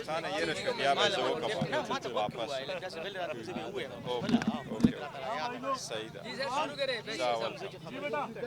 sana ieri abbiamo giocato واپس صحیح تھا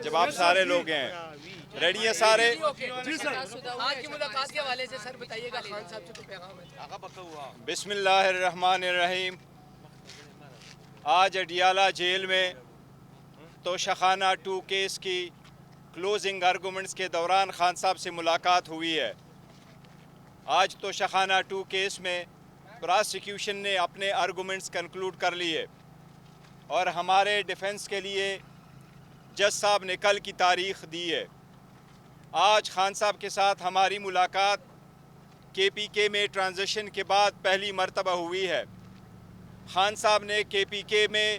جب آپ سارے لوگ ہیں ریڈی ہیں سارے آج کی ملاقات کے حوالے سے سر بتائیے گا خان صاحب سے تو پیغام ہے. بسم اللہ الرحمن الرحیم. آج اڈیالہ جیل میں توشخانہ 2 کیس کی کلوزنگ آرگومنٹس کے دوران خان صاحب سے ملاقات ہوئی ہے. آج توشخانہ 2 کیس میں پراسیکیوشن نے اپنے آرگومنٹس کنکلوڈ کر لیے اور ہمارے ڈیفنس کے لیے جج صاحب نے کل کی تاریخ دی ہے. آج خان صاحب کے ساتھ ہماری ملاقات کے پی کے میں ٹرانزیشن کے بعد پہلی مرتبہ ہوئی ہے. خان صاحب نے کے پی کے میں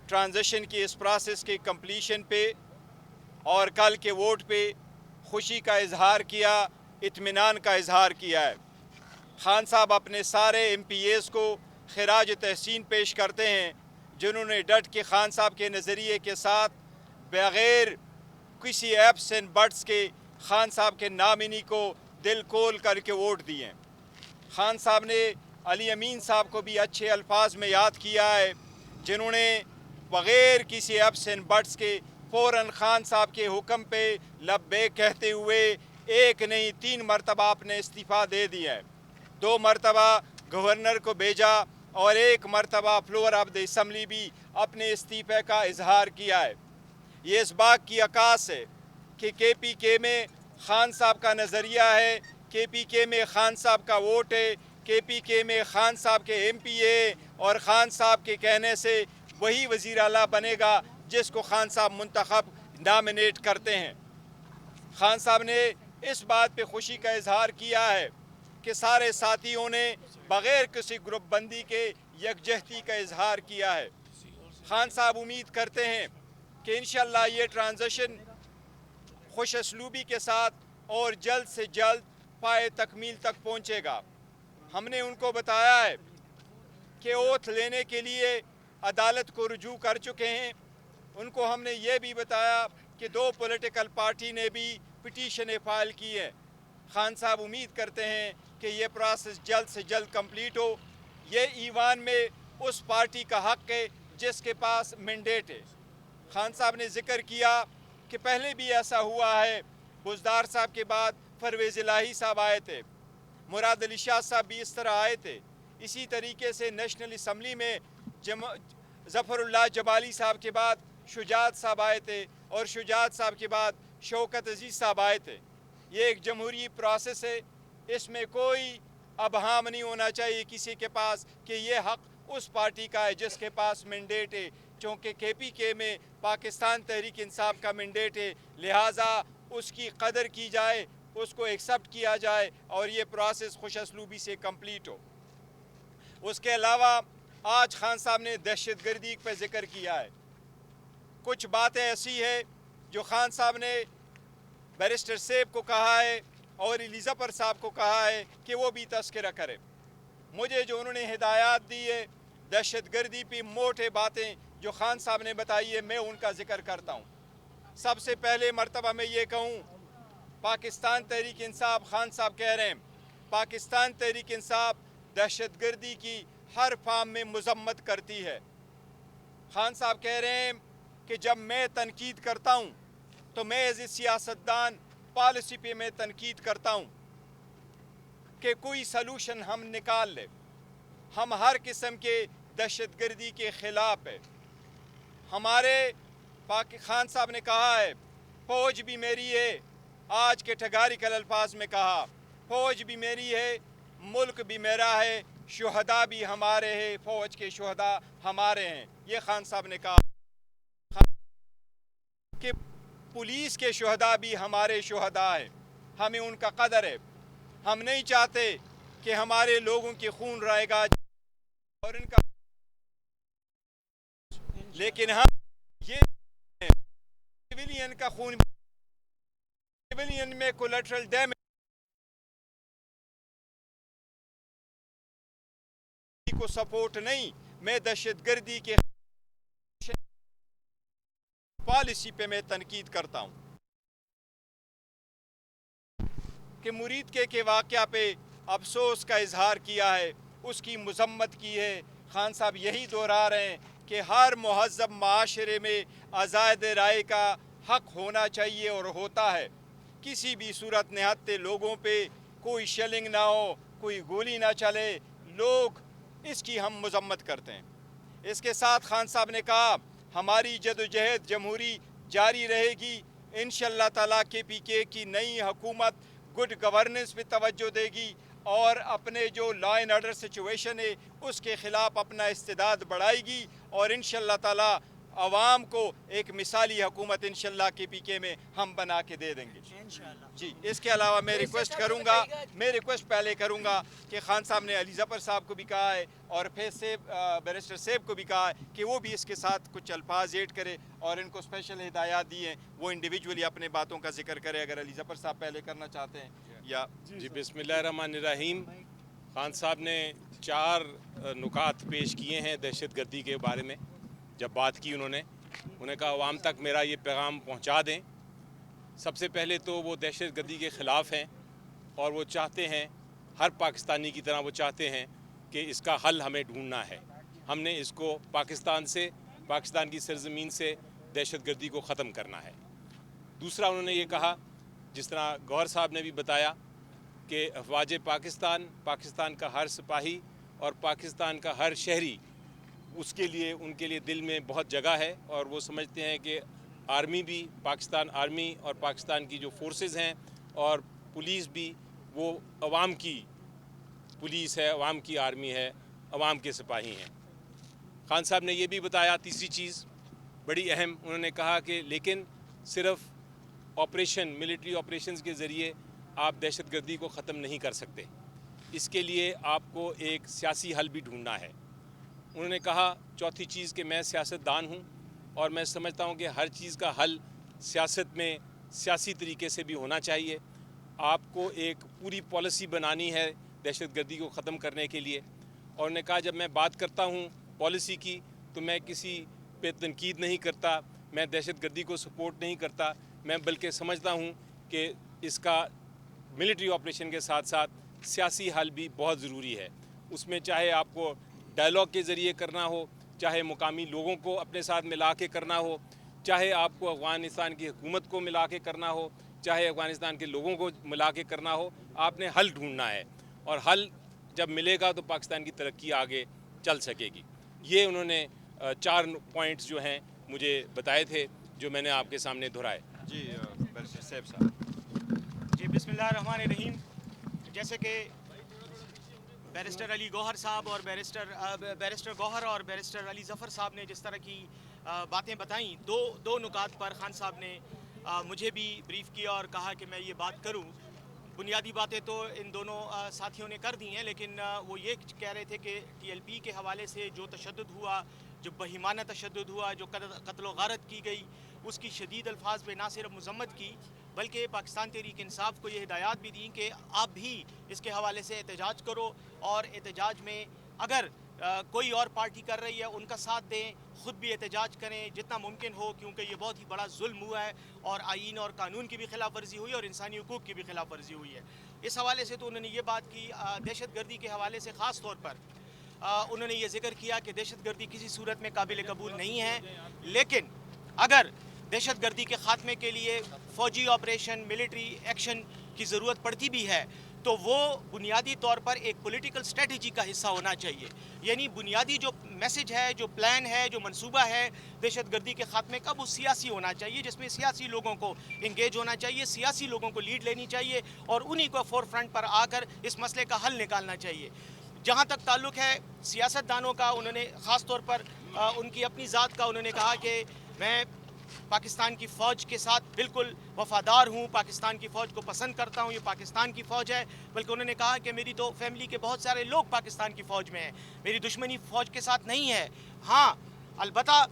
ٹرانزیشن کی اس پروسیس کی کمپلیشن پہ اور کل کے ووٹ پہ خوشی کا اظہار کیا، اطمینان کا اظہار کیا ہے. خان صاحب اپنے سارے ایم پی ایز کو خراج تحسین پیش کرتے ہیں جنہوں نے ڈٹ کے خان صاحب کے نظریے کے ساتھ بغیر کسی ایپس اینڈ بٹس کے خان صاحب کے نامنی کو دل کھول کر کے ووٹ دیے. خان صاحب نے علی امین صاحب کو بھی اچھے الفاظ میں یاد کیا ہے جنہوں نے بغیر کسی ایپس اینڈ بٹس کے فوراً خان صاحب کے حکم پہ لبیک کہتے ہوئے ایک نہیں 3 مرتبہ اپنے استعفیٰ دے دیا ہے. 2 مرتبہ گورنر کو بھیجا اور 1 مرتبہ فلور آف دی اسمبلی بھی اپنے استعفے کا اظہار کیا ہے. یہ اس بات کی عکاس ہے کہ کے پی کے میں خان صاحب کا نظریہ ہے، کے پی کے میں خان صاحب کا ووٹ ہے، کے پی کے میں خان صاحب کے ایم پی اے اور خان صاحب کے کہنے سے وہی وزیر اعلیٰ بنے گا جس کو خان صاحب منتخب نامنیٹ کرتے ہیں. خان صاحب نے اس بات پہ خوشی کا اظہار کیا ہے کہ سارے ساتھیوں نے بغیر کسی گروپ بندی کے یکجہتی کا اظہار کیا ہے. خان صاحب امید کرتے ہیں کہ انشاءاللہ یہ ٹرانزیشن خوش اسلوبی کے ساتھ اور جلد سے جلد پائے تکمیل تک پہنچے گا. ہم نے ان کو بتایا ہے کہ اوتھ لینے کے لیے عدالت کو رجوع کر چکے ہیں. ان کو ہم نے یہ بھی بتایا کہ 2 پولیٹیکل پارٹی نے بھی پٹیشنیں فائل کی ہے. خان صاحب امید کرتے ہیں کہ یہ پروسیس جلد سے جلد کمپلیٹ ہو. یہ ایوان میں اس پارٹی کا حق ہے جس کے پاس مینڈیٹ ہے. خان صاحب نے ذکر کیا کہ پہلے بھی ایسا ہوا ہے، بزدار صاحب کے بعد پرویز الہی صاحب آئے تھے، مراد علی شاہ صاحب بھی اس طرح آئے تھے. اسی طریقے سے نیشنل اسمبلی میں ظفر اللہ جبالی صاحب کے بعد شجاعت صاحب آئے تھے اور شجاعت صاحب کے بعد شوکت عزیز صاحب آئے تھے. یہ ایک جمہوری پروسیس ہے، اس میں کوئی ابہام نہیں ہونا چاہیے کسی کے پاس کہ یہ حق اس پارٹی کا ہے جس کے پاس مینڈیٹ ہے. چونکہ کے پی کے میں پاکستان تحریک انصاف کا مینڈیٹ ہے، لہٰذا اس کی قدر کی جائے، اس کو ایکسیپٹ کیا جائے اور یہ پروسیس خوش اسلوبی سے کمپلیٹ ہو. اس کے علاوہ آج خان صاحب نے دہشت گردی پہ ذکر کیا ہے. کچھ باتیں ایسی ہے جو خان صاحب نے بیرسٹر سیب کو کہا ہے اور علی ظفر صاحب کو کہا ہے کہ وہ بھی تذکرہ کرے. مجھے جو انہوں نے ہدایات دی ہے دہشت گردی پہ موٹے باتیں جو خان صاحب نے بتائی ہے میں ان کا ذکر کرتا ہوں. سب سے پہلے مرتبہ میں یہ کہوں، پاکستان تحریک انصاف خان صاحب کہہ رہے ہیں پاکستان تحریک انصاف دہشت گردی کی ہر فارم میں مذمت کرتی ہے. خان صاحب کہہ رہے ہیں کہ جب میں تنقید کرتا ہوں تو میں ایز اے سیاستدان پالیسی پہ میں تنقید کرتا ہوں کہ کوئی سلوشن ہم نکال لے. ہم ہر قسم کے دہشت گردی کے خلاف ہے. ہمارے خان صاحب نے کہا ہے فوج بھی میری ہے، آج کے ٹھگاریکل الفاظ میں کہا فوج بھی میری ہے، ملک بھی میرا ہے، شہداء بھی ہمارے ہیں، فوج کے شہداء ہمارے ہیں. یہ خان صاحب نے کہا کہ پولیس کے شہداء بھی ہمارے شہداء ہیں، ہمیں ان کا قدر ہے. ہم نہیں چاہتے کہ ہمارے لوگوں کی خون رائے گا اور ان کا، لیکن ہم یہ سیویلین کا خون، سیویلین میں کولیٹرل ڈیمیج کو سپورٹ نہیں. میں دہشت گردی کے پالیسی پہ میں تنقید کرتا ہوں کہ مرید کے واقعہ پہ افسوس کا اظہار کیا ہے، اس کی مذمت کی ہے۔ خان صاحب یہی دہرا رہے ہیں کہ ہر مہذب معاشرے میں آزاد رائے کا حق ہونا چاہیے اور ہوتا ہے۔ کسی بھی صورت نہتے لوگوں پہ کوئی شیلنگ نہ ہو، کوئی گولی نہ چلے، لوگ اس کی ہم مذمت کرتے ہیں۔ اس کے ساتھ خان صاحب نے کہا ہماری جدوجہد جمہوری جاری رہے گی، انشاءاللہ تعالیٰ KPK کی نئی حکومت گڈ گورننس پہ توجہ دے گی اور اپنے جو لا اینڈ آرڈر سچویشن ہے اس کے خلاف اپنا استعداد بڑھائے گی، اور انشاءاللہ تعالیٰ عوام کو ایک مثالی حکومت انشاءاللہ KPK میں ہم بنا کے دے دیں گے جی۔ اس کے علاوہ میں ریکویسٹ پہلے کروں گا کہ خان صاحب نے علی ظفر صاحب کو بھی کہا ہے اور پھر بیرسٹر سیب کو بھی کہا ہے کہ وہ بھی اس کے ساتھ کچھ الفاظ ایڈ کرے، اور ان کو اسپیشل ہدایات دی ہیں وہ انڈیویجولی اپنے باتوں کا ذکر کرے، اگر علی ظفر صاحب پہلے کرنا چاہتے ہیں یا جی۔ بسم اللہ الرحمن الرحیم۔ خان صاحب نے 4 نکات پیش کیے ہیں دہشت گردی کے بارے میں۔ جب بات کی انہوں نے کہا عوام تک میرا یہ پیغام پہنچا دیں۔ سب سے پہلے تو وہ دہشت گردی کے خلاف ہیں اور وہ چاہتے ہیں، ہر پاکستانی کی طرح وہ چاہتے ہیں کہ اس کا حل ہمیں ڈھونڈنا ہے۔ ہم نے اس کو پاکستان کی سرزمین سے دہشت گردی کو ختم کرنا ہے۔ دوسرا انہوں نے یہ کہا، جس طرح گوہر صاحب نے بھی بتایا، کہ افواج پاکستان کا ہر سپاہی اور پاکستان کا ہر شہری ان کے لیے دل میں بہت جگہ ہے، اور وہ سمجھتے ہیں کہ آرمی بھی، پاکستان آرمی اور پاکستان کی جو فورسز ہیں اور پولیس بھی، وہ عوام کی پولیس ہے، عوام کی آرمی ہے، عوام کے سپاہی ہیں۔ خان صاحب نے یہ بھی بتایا، تیسری چیز بڑی اہم، انہوں نے کہا کہ لیکن صرف ملٹری آپریشنز کے ذریعے آپ دہشت گردی کو ختم نہیں کر سکتے، اس کے لیے آپ کو ایک سیاسی حل بھی ڈھونڈنا ہے۔ انہوں نے کہا چوتھی چیز کہ میں سیاست دان ہوں اور میں سمجھتا ہوں کہ ہر چیز کا حل سیاست میں سیاسی طریقے سے بھی ہونا چاہیے۔ آپ کو ایک پوری پالیسی بنانی ہے دہشت گردی کو ختم کرنے کے لیے، اور انہوں نے کہا جب میں بات کرتا ہوں پالیسی کی تو میں کسی پہ تنقید نہیں کرتا، میں دہشت گردی کو سپورٹ نہیں کرتا، میں بلکہ سمجھتا ہوں کہ اس کا ملٹری آپریشن کے ساتھ ساتھ سیاسی حل بھی بہت ضروری ہے۔ اس میں چاہے آپ کو ڈائلاگ کے ذریعے کرنا ہو، چاہے مقامی لوگوں کو اپنے ساتھ ملا کے کرنا ہو، چاہے آپ کو افغانستان کی حکومت کو ملا کے کرنا ہو، چاہے افغانستان کے لوگوں کو ملا کے کرنا ہو، آپ نے حل ڈھونڈنا ہے، اور حل جب ملے گا تو پاکستان کی ترقی آگے چل سکے گی۔ یہ انہوں نے 4 پوائنٹس جو ہیں مجھے بتائے تھے، جو میں نے آپ کے سامنے دہرائے۔ جی بیرسٹر سیب صاحب۔ جی بسم اللہ الرحمن الرحیم۔ جیسے کہ بیرسٹر علی گوہر صاحب اور بیرسٹر گوہر اور بیرسٹر علی ظفر صاحب نے جس طرح کی باتیں بتائیں، دو نکات پر خان صاحب نے مجھے بھی بریف کیا اور کہا کہ میں یہ بات کروں۔ بنیادی باتیں تو ان دونوں ساتھیوں نے کر دی ہیں، لیکن وہ یہ کہہ رہے تھے کہ TLP کے حوالے سے جو تشدد ہوا، جو بہیمانہ تشدد ہوا، جو قتل و غارت کی گئی، اس کی شدید الفاظ میں نہ صرف مذمت کی بلکہ پاکستان تحریک انصاف کو یہ ہدایات بھی دیں کہ آپ بھی اس کے حوالے سے احتجاج کرو، اور احتجاج میں اگر کوئی اور پارٹی کر رہی ہے ان کا ساتھ دیں، خود بھی احتجاج کریں جتنا ممکن ہو، کیونکہ یہ بہت ہی بڑا ظلم ہوا ہے اور آئین اور قانون کی بھی خلاف ورزی ہوئی اور انسانی حقوق کی بھی خلاف ورزی ہوئی ہے۔ اس حوالے سے تو انہوں نے یہ بات کی۔ دہشت گردی کے حوالے سے خاص طور پر انہوں نے یہ ذکر کیا کہ دہشت گردی کسی صورت میں قابل قبول نہیں ہے، لیکن اگر دہشت گردی کے خاتمے کے لیے فوجی آپریشن، ملٹری ایکشن کی ضرورت پڑتی بھی ہے تو وہ بنیادی طور پر ایک پولیٹیکل اسٹریٹجی کا حصہ ہونا چاہیے۔ یعنی بنیادی جو میسج ہے، جو پلان ہے، جو منصوبہ ہے دہشت گردی کے خاتمے کا، وہ سیاسی ہونا چاہیے، جس میں سیاسی لوگوں کو انگیج ہونا چاہیے، سیاسی لوگوں کو لیڈ لینی چاہیے اور انہی کو فور فرنٹ پر آ کر اس مسئلے کا حل نکالنا چاہیے۔ جہاں تک تعلق ہے سیاست دانوں کا، انہوں نے خاص طور پر ان کی اپنی ذات کا انہوں نے کہا کہ میں پاکستان کی فوج کے ساتھ بالکل وفادار ہوں، پاکستان کی فوج کو پسند کرتا ہوں، یہ پاکستان کی فوج ہے، بلکہ انہوں نے کہا کہ میری تو فیملی کے بہت سارے لوگ پاکستان کی فوج میں ہیں، میری دشمنی فوج کے ساتھ نہیں ہے۔ ہاں البتہ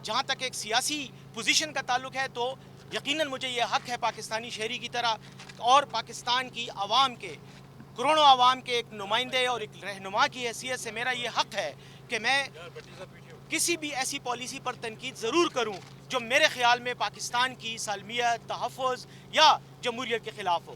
جہاں تک ایک سیاسی پوزیشن کا تعلق ہے تو یقیناً مجھے یہ حق ہے پاکستانی شہری کی طرح اور پاکستان کی عوام کے، کروڑوں عوام کے ایک نمائندے اور ایک رہنما کی حیثیت سے میرا یہ حق ہے کہ میں کسی بھی ایسی پالیسی پر تنقید ضرور کروں جو میرے خیال میں پاکستان کی سالمیت، تحفظ یا جمہوریت کے خلاف ہو۔